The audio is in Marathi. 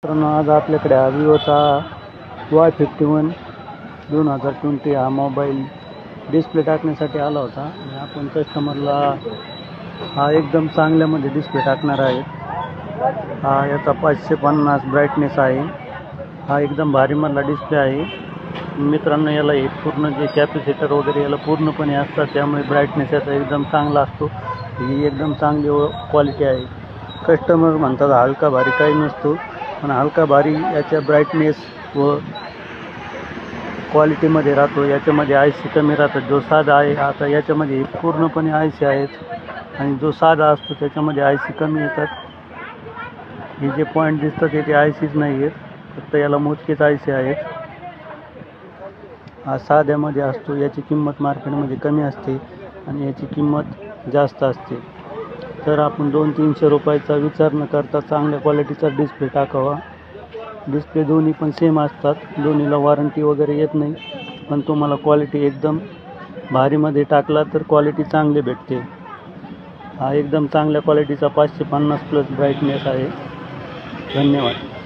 मित्रांनो, आज आपल्याकडे हा विवोचा Y51 2020 हा मोबाईल डिस्प्ले टाकण्यासाठी आला होता आणि आपण कस्टमरला हा एकदम चांगल्यामध्ये डिस्प्ले टाकणार आहे। हा याचा 550 ब्राईटनेस आहे। हा एकदम भारीमधला डिस्प्ले आहे मित्रांनो। याला हे पूर्ण जे कॅपॅसिटर वगैरे याला पूर्णपणे असतात, त्यामुळे ब्राईटनेस याचा एकदम चांगला असतो। ही एकदम चांगली क्वालिटी आहे। कस्टमर म्हणतात हलका भारी काही नसतो, पण हलका भारी याच्या ब्राईटनेस व क्वालिटीमध्ये राहतो। याच्यामध्ये आयसी कमी राहतात। जो साधा आहे आता याच्यामध्ये पूर्णपणे आयसी आहेत आणि जो साधा असतो त्याच्यामध्ये आयसी कमी येतात। हे जे पॉईंट दिसतात ते आयसीच नाही आहेत, फक्त याला मोजकेच आयसी आहेत। हा साध्यामध्ये असतो, याची किंमत मार्केटमध्ये कमी असते आणि याची किंमत जास्त असते। तर आपण 200-300 रुपयाचा विचार न करता चांगल्या क्वालिटीचा डिस्प्ले टाकावा। डिस्प्ले दोन्ही पण सेम असतात, दोन्हीला वॉरंटी वगैरे येत नाही, पण तुम्हाला क्वालिटी एकदम भारीमध्ये टाकला तर क्वालिटी चांगली भेटते। हा एकदम चांगल्या क्वालिटीचा 550 प्लस ब्राईटनेस आहे। धन्यवाद।